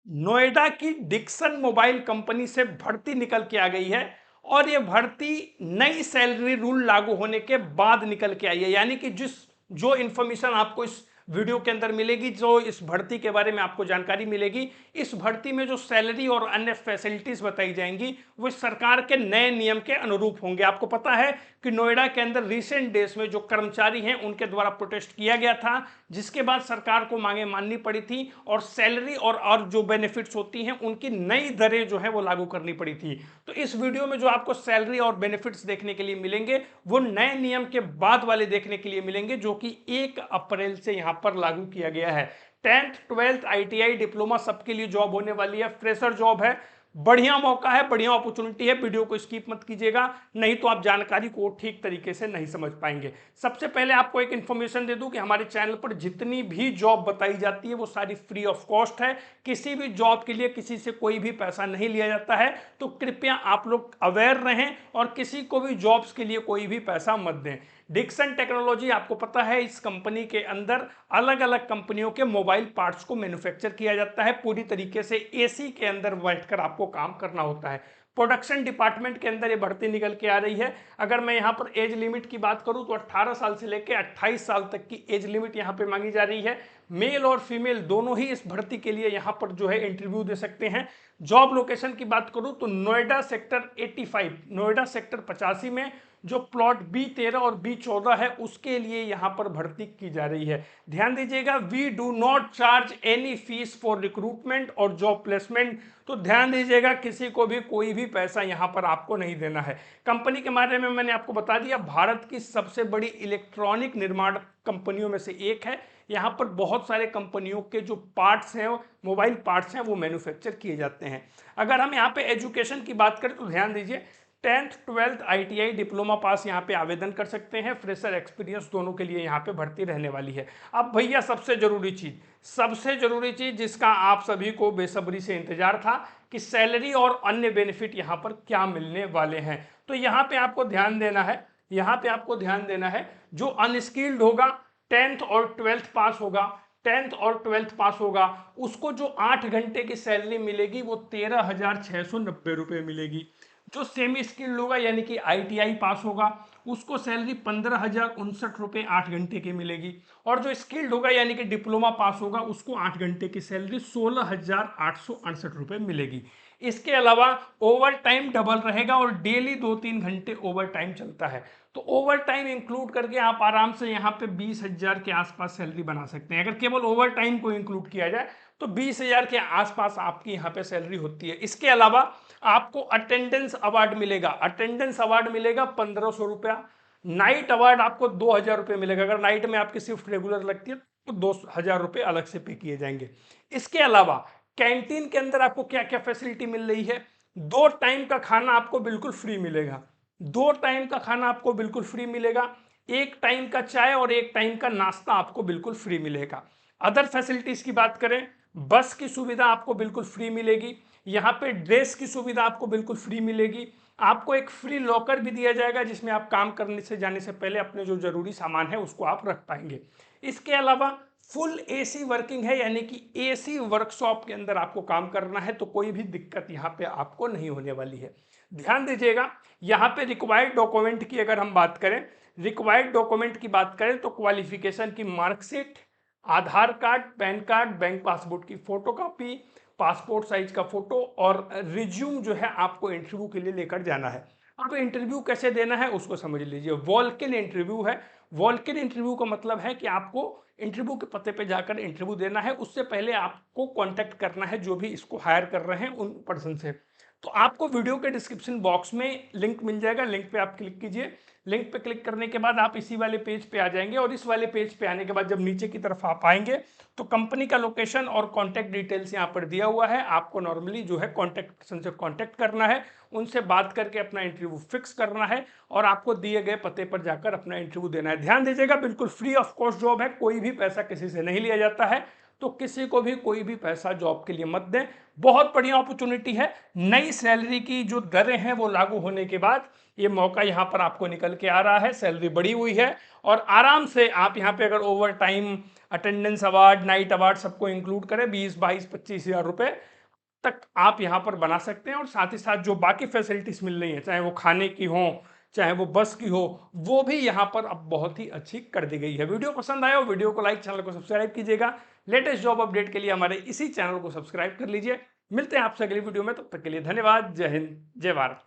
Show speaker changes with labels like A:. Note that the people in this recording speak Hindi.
A: नोएडा की डिक्सन मोबाइल कंपनी से भर्ती निकल के आ गई है और ये भर्ती नई सैलरी रूल लागू होने के बाद निकल के आई है। यानी कि जो इंफॉर्मेशन आपको इस वीडियो के अंदर मिलेगी, जो इस भर्ती के बारे में आपको जानकारी मिलेगी, इस भर्ती में जो सैलरी और अन्य फैसिलिटीज बताई जाएंगी वो सरकार के नए नियम के अनुरूप होंगे। आपको पता है कि नोएडा के अंदर रिसेंट डेज में जो कर्मचारी हैं उनके द्वारा प्रोटेस्ट किया गया था, जिसके बाद सरकार को मांगे माननी पड़ी थी और सैलरी और जो बेनिफिट्स होती हैं उनकी नई दरें जो है वो लागू करनी पड़ी थी। तो इस वीडियो में जो आपको सैलरी और बेनिफिट्स देखने के लिए मिलेंगे वो नए नियम के बाद वाले देखने के लिए मिलेंगे, जो कि 1 अप्रैल से यहां पर लागू किया गया है। 10th 12th ITI डिप्लोमा सबके लिए जॉब होने वाली है, फ्रेशर जॉब है, बढ़िया मौका है, बढ़िया अपॉर्चुनिटी है। वीडियो को स्किप मत कीजिएगा, नहीं तो आप जानकारी को ठीक तरीके से नहीं समझ पाएंगे। सबसे पहले आपको एक इंफॉर्मेशन दे दूं कि हमारे चैनल पर जितनी भी जॉब बताई जाती है वो सारी फ्री ऑफ कॉस्ट है। किसी भी जॉब के लिए किसी से कोई भी पैसा नहीं लिया जाता है, तो कृपया आप लोग अवेयर रहें और किसी को भी जॉब्स के लिए कोई भी पैसा मत दें। डिक्सन टेक्नोलॉजी, आपको पता है इस कंपनी के अंदर अलग अलग कंपनियों के मोबाइल पार्ट्स को मैन्युफैक्चर किया जाता है। पूरी तरीके से एसी के अंदर बैठकर आपको काम करना होता है। प्रोडक्शन डिपार्टमेंट के अंदर ये भर्ती निकल के आ रही है। अगर मैं यहाँ पर एज लिमिट की बात करूँ तो 18 साल से लेकर 28 साल तक की एज लिमिट यहाँ पे मांगी जा रही है। मेल और फीमेल दोनों ही इस भर्ती के लिए यहाँ पर जो है इंटरव्यू दे सकते हैं। जॉब लोकेशन की बात करूँ तो नोएडा सेक्टर 85, नोएडा सेक्टर 85 में जो प्लॉट B13 और B14 है उसके लिए यहां पर भर्ती की जा रही है। ध्यान दीजिएगा, we do not charge any fees for recruitment और जॉब प्लेसमेंट। तो ध्यान दीजिएगा, किसी को भी कोई भी पैसा यहां पर आपको नहीं देना है। कंपनी के बारे में मैंने आपको बता दिया, भारत की सबसे बड़ी इलेक्ट्रॉनिक निर्माण कंपनियों में से एक है। यहाँ पर बहुत सारे कंपनियों के जो पार्ट्स हैं, मोबाइल पार्ट्स हैं, वो मैन्युफैक्चर किए जाते हैं। अगर हम यहाँ पे एजुकेशन की बात करें तो ध्यान दीजिए, 10th 12th ITI diploma pass यहाँ पे आवेदन कर सकते हैं। फ्रेशर एक्सपीरियंस दोनों के लिए यहाँ पे भर्ती रहने वाली है। अब भैया सबसे जरूरी चीज जिसका आप सभी को बेसब्री से इंतजार था कि सैलरी और अन्य बेनिफिट यहाँ पर क्या मिलने वाले हैं। तो यहाँ पे आपको ध्यान देना है, जो अनस्किल्ड होगा, 10th और 12th पास होगा, 10th और 12th पास होगा, उसको जो 8 घंटे की सैलरी मिलेगी वो 13,690 रुपये मिलेगी। जो सेमी स्किल्ड होगा यानी कि ITI पास होगा, उसको सैलरी 15,069 रुपये 8 घंटे की मिलेगी। और जो स्किल्ड होगा यानी कि डिप्लोमा पास होगा, उसको 8 घंटे की सैलरी 16,868 रुपये मिलेगी। इसके अलावा ओवर टाइम डबल रहेगा और डेली 2-3 घंटे ओवर टाइम चलता है। तो ओवर टाइम इंक्लूड करके आप आराम से यहाँ पे 20,000 के आसपास सैलरी बना सकते हैं। अगर केवल ओवर टाइम को इंक्लूड किया जाए तो 20,000 के आसपास आपकी यहाँ पे सैलरी होती है। इसके अलावा आपको अटेंडेंस अवार्ड मिलेगा, 1,500 रुपया। नाइट अवार्ड आपको 2,000 रुपये मिलेगा। अगर नाइट में आपकी शिफ्ट रेगुलर लगती है तो 2,000 रुपये अलग से पे किए जाएंगे। इसके अलावा कैंटीन के अंदर आपको क्या क्या फैसिलिटी मिल रही है? 2 टाइम का खाना आपको बिल्कुल फ्री मिलेगा, 2 टाइम का खाना आपको बिल्कुल फ्री मिलेगा। 1 टाइम का चाय और 1 टाइम का नाश्ता आपको बिल्कुल फ्री मिलेगा। अदर फैसिलिटीज की बात करें, बस की सुविधा आपको बिल्कुल फ्री मिलेगी। यहाँ पे ड्रेस की सुविधा आपको बिल्कुल फ्री मिलेगी। आपको एक फ्री लॉकर भी दिया जाएगा जिसमें आप काम करने से जाने से पहले अपने जो जरूरी सामान है उसको आप रख पाएंगे। इसके अलावा फुल AC वर्किंग है, यानी कि AC वर्कशॉप के अंदर आपको काम करना है, तो कोई भी दिक्कत यहाँ पे आपको नहीं होने वाली है। ध्यान दीजिएगा, यहाँ पे रिक्वायर्ड डॉक्यूमेंट की अगर हम बात करें, तो क्वालिफिकेशन की marksheet, Aadhaar card, PAN card, bank passbook की फोटोकॉपी, पासपोर्ट साइज का फोटो और रिज्यूम जो है आपको इंटरव्यू के लिए लेकर जाना है। अब इंटरव्यू कैसे देना है उसको समझ लीजिए। वॉल्क-इन इंटरव्यू है। वॉल्क-इन इंटरव्यू का मतलब है कि आपको इंटरव्यू के पते पे जाकर इंटरव्यू देना है। उससे पहले आपको कांटेक्ट करना है जो भी इसको हायर कर रहे हैं उन पर्सन से। तो आपको वीडियो के डिस्क्रिप्शन बॉक्स में लिंक मिल जाएगा, लिंक पे आप क्लिक कीजिए। लिंक पे क्लिक करने के बाद आप इसी वाले पेज पे आ जाएंगे और इस वाले पेज पे आने के बाद जब नीचे की तरफ आप आएंगे तो कंपनी का लोकेशन और कॉन्टैक्ट डिटेल्स यहाँ पर दिया हुआ है। आपको नॉर्मली जो है कॉन्टैक्ट पर्सन से कॉन्टैक्ट करना है, उनसे बात करके अपना इंटरव्यू फिक्स करना है और आपको दिए गए पते पर जाकर अपना इंटरव्यू देना है। ध्यान दीजिएगा, बिल्कुल फ्री ऑफ कॉस्ट जॉब है, कोई भी पैसा किसी से नहीं लिया जाता है। तो किसी को भी कोई भी पैसा जॉब के लिए मत दें। बहुत बढ़िया अपॉर्चुनिटी है। नई सैलरी की जो दरें हैं वो लागू होने के बाद ये मौका यहाँ पर आपको निकल के आ रहा है। सैलरी बढ़ी हुई है और आराम से आप यहाँ पे अगर over time, attendance award, night award सबको इंक्लूड करें 20-22-25 हज़ार रुपए तक आप यहाँ पर बना सकते हैं। और साथ ही साथ जो बाकी फैसिलिटीज मिल रही है, चाहे वो खाने की हो, चाहे वो बस की हो, वो भी यहाँ पर अब बहुत ही अच्छी कर दी गई है। वीडियो पसंद आया हो वीडियो को लाइक, चैनल को सब्सक्राइब कीजिएगा। लेटेस्ट जॉब अपडेट के लिए हमारे इसी चैनल को सब्सक्राइब कर लीजिए। मिलते हैं आपसे अगली वीडियो में, तब तक के लिए धन्यवाद। जय हिंद, जय भारत।